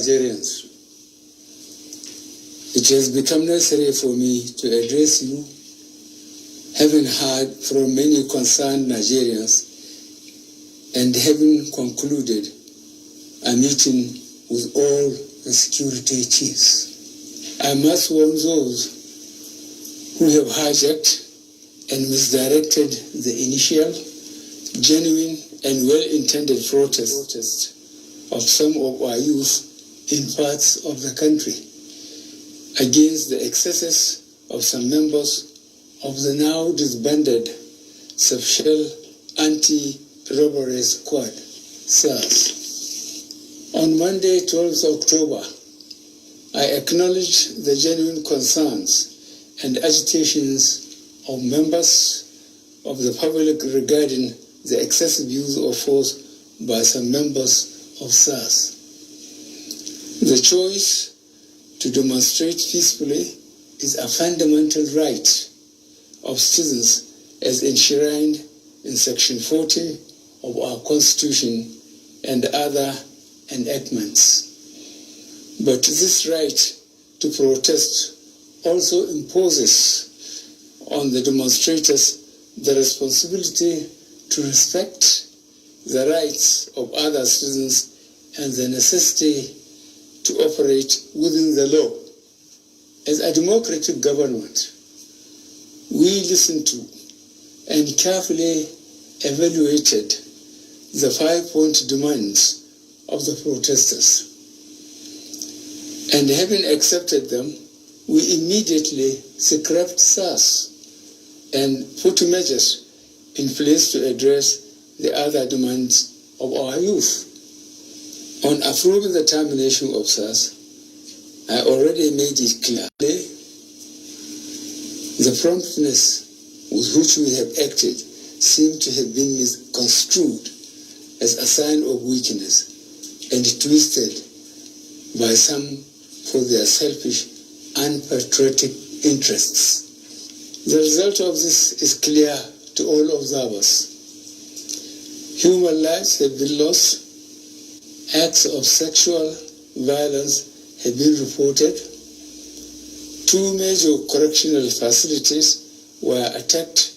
Nigerians, it has become necessary for me to address you, having heard from many concerned Nigerians and having concluded a meeting with all the security chiefs. I must warn those who have hijacked and misdirected the initial, genuine and well-intended protest of some of our youth in parts of the country against the excesses of some members of the now disbanded Special Anti-Robbery Squad, SARS. On Monday, 12th October, I acknowledge the genuine concerns and agitations of members of the public regarding the excessive use of force by some members of SARS. The choice to demonstrate peacefully is a fundamental right of citizens as enshrined in Section 40 of our Constitution and other enactments. But this right to protest also imposes on the demonstrators the responsibility to respect the rights of other citizens and the necessity to operate within the law. As a democratic government, we listened to and carefully evaluated the 5-point demands of the protesters. And having accepted them, we immediately scrapped SARS and put measures in place to address the other demands of our youth. On approving the termination of SARS, I already made it clear. The promptness with which we have acted seemed to have been misconstrued as a sign of weakness and twisted by some for their selfish, unpatriotic interests. The result of this is clear to all observers. Human lives have been lost, acts of sexual violence have been reported, 2 major correctional facilities were attacked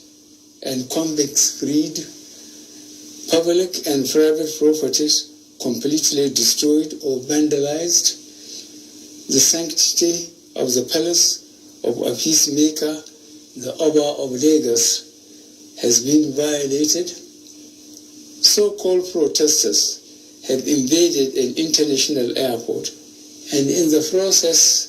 and convicts freed, public and private properties completely destroyed or vandalized, the sanctity of the palace of a peacemaker, the Oba of Lagos, has been violated. So-called protesters have invaded an international airport and in the process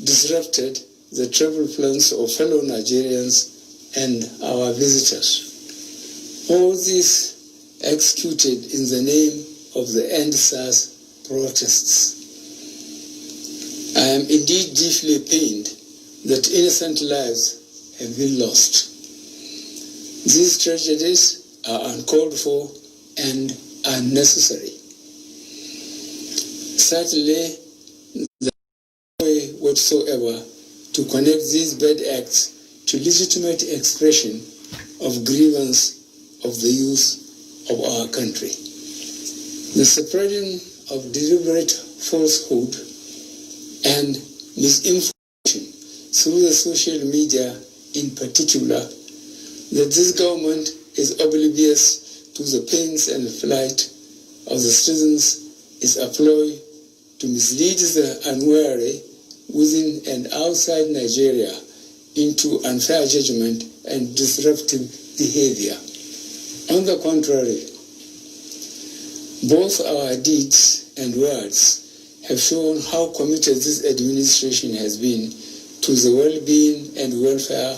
disrupted the travel plans of fellow Nigerians and our visitors. All this executed in the name of the End SARS protests. I am indeed deeply pained that innocent lives have been lost. These tragedies are uncalled for and unnecessary. Certainly, there is no way whatsoever to connect these bad acts to legitimate expression of grievance of the youth of our country. The spreading of deliberate falsehood and misinformation through the social media in particular, that this government is oblivious to the pains and plight of the citizens is a ploy to mislead the unwary within and outside Nigeria into unfair judgment and disruptive behavior. On the contrary, both our deeds and words have shown how committed this administration has been to the well-being and welfare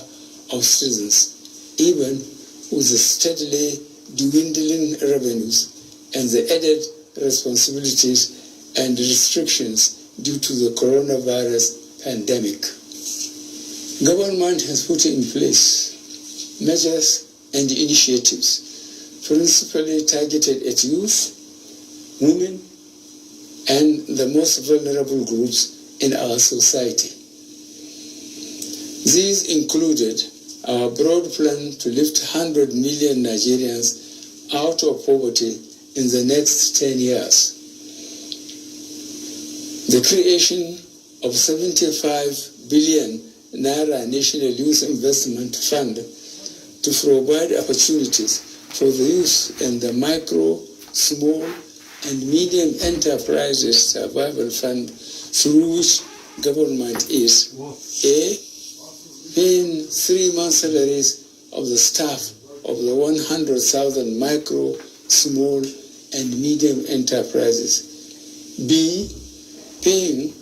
of citizens, even with the steadily dwindling revenues and the added responsibilities and restrictions due to the coronavirus pandemic. Government has put in place measures and initiatives principally targeted at youth, women, and the most vulnerable groups in our society. These included our broad plan to lift 100 million Nigerians out of poverty in the next 10 years. The creation of 75 billion Naira National Youth Investment Fund to provide opportunities for the youth and the micro, small, and medium enterprises survival fund, through which government is A, paying 3 months' salaries of the staff of the 100,000 micro, small, and medium enterprises. B, paying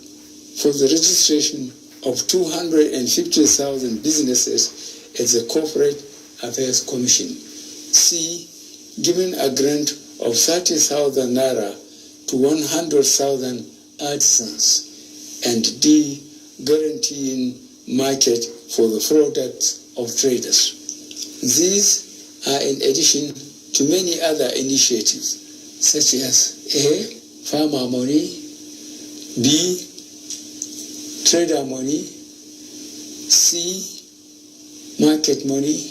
for the registration of 250,000 businesses at the Corporate Affairs Commission. C, giving a grant of 30,000 Naira to 100,000 artisans. And D, guaranteeing market for the products of traders. These are in addition to many other initiatives, such as A, farmer money, B, trader money, C, market money,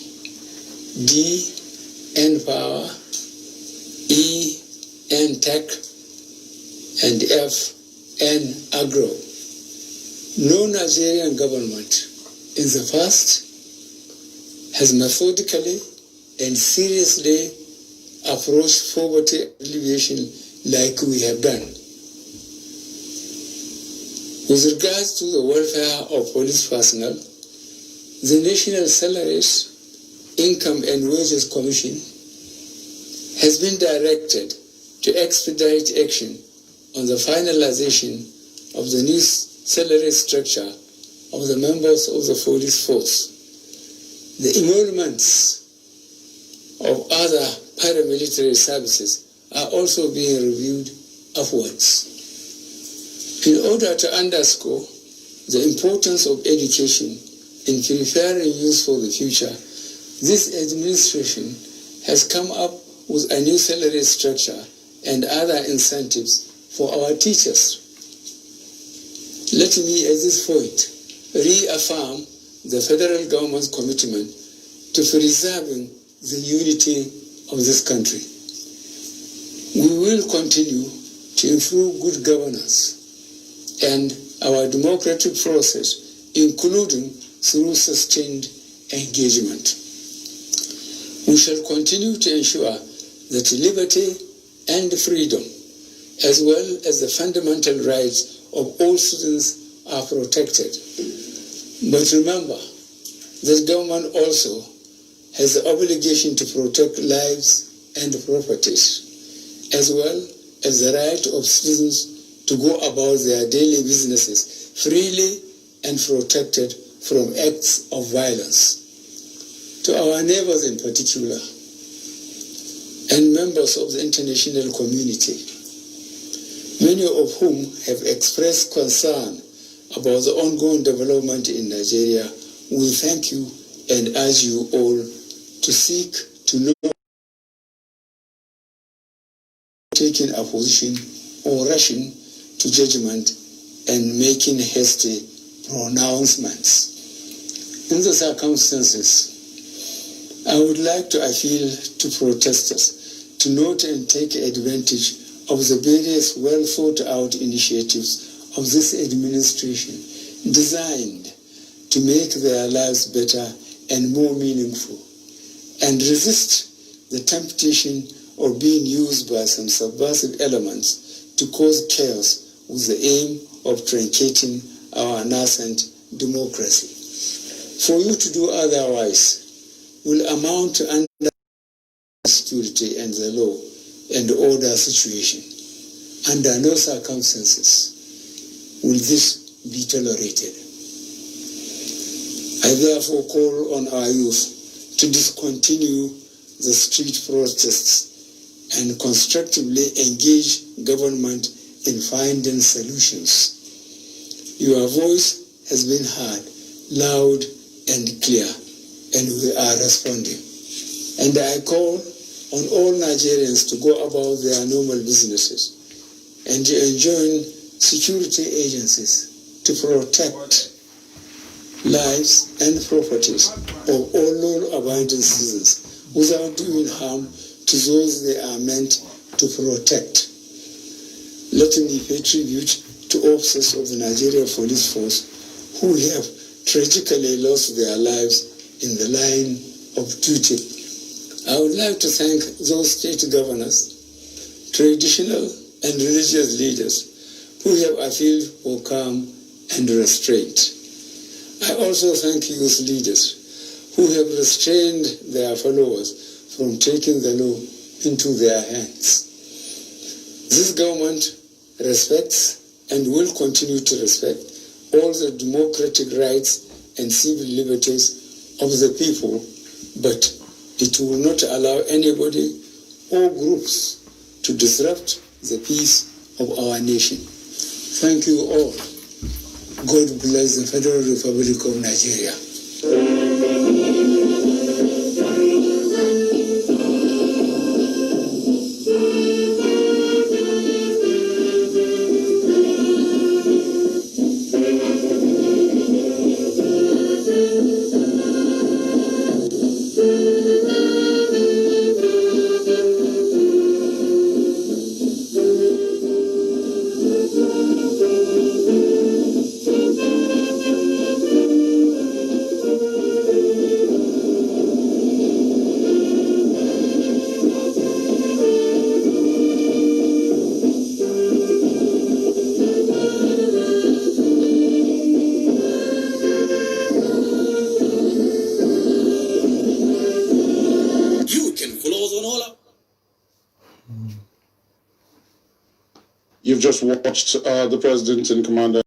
D, N-Power, E, N-Tech, and F, N-Agro. No Nigerian government in the past has methodically and seriously approached poverty alleviation like we have done. With regards to the welfare of police personnel, the National Salaries, Income and Wages Commission has been directed to expedite action on the finalization of the new salary structure of the members of the police force. The emoluments of other paramilitary services are also being reviewed upwards. In order to underscore the importance of education in preparing youth for the future, this administration has come up with a new salary structure and other incentives for our teachers. Let me at this point reaffirm the federal government's commitment to preserving the unity of this country. We will continue to improve good governance and our democratic process, including through sustained engagement. We shall continue to ensure that liberty and freedom, as well as the fundamental rights of all citizens, are protected. But remember that government also has the obligation to protect lives and properties, as well as the right of citizens to go about their daily businesses freely and protected from acts of violence. To our neighbors in particular, and members of the international community, many of whom have expressed concern about the ongoing development in Nigeria, we thank you and urge you all to seek to know taking a position or rushing to judgment and making hasty pronouncements. In the circumstances, I would like to appeal to protesters to note and take advantage of the various well-thought-out initiatives of this administration designed to make their lives better and more meaningful, and resist the temptation of being used by some subversive elements to cause chaos with the aim of truncating our nascent democracy. For you to do otherwise will amount to security and the law and order situation. Under no circumstances will this be tolerated. I therefore call on our youth to discontinue the street protests and constructively engage government in finding solutions. Your voice has been heard loud and clear, and we are responding. And I call on all Nigerians to go about their normal businesses and to enjoin security agencies to protect lives and properties of all law-abiding citizens without doing harm to those they are meant to protect. Let me pay tribute to officers of the Nigeria Police Force who have tragically lost their lives in the line of duty. I would like to thank those state governors, traditional and religious leaders who have appealed for calm and restraint. I also thank youth leaders who have restrained their followers from taking the law into their hands. This government respects and will continue to respect all the democratic rights and civil liberties of the people, but it will not allow anybody or groups to disrupt the peace of our nation. Thank you all. God bless the Federal Republic of Nigeria. You've just watched the President and Commander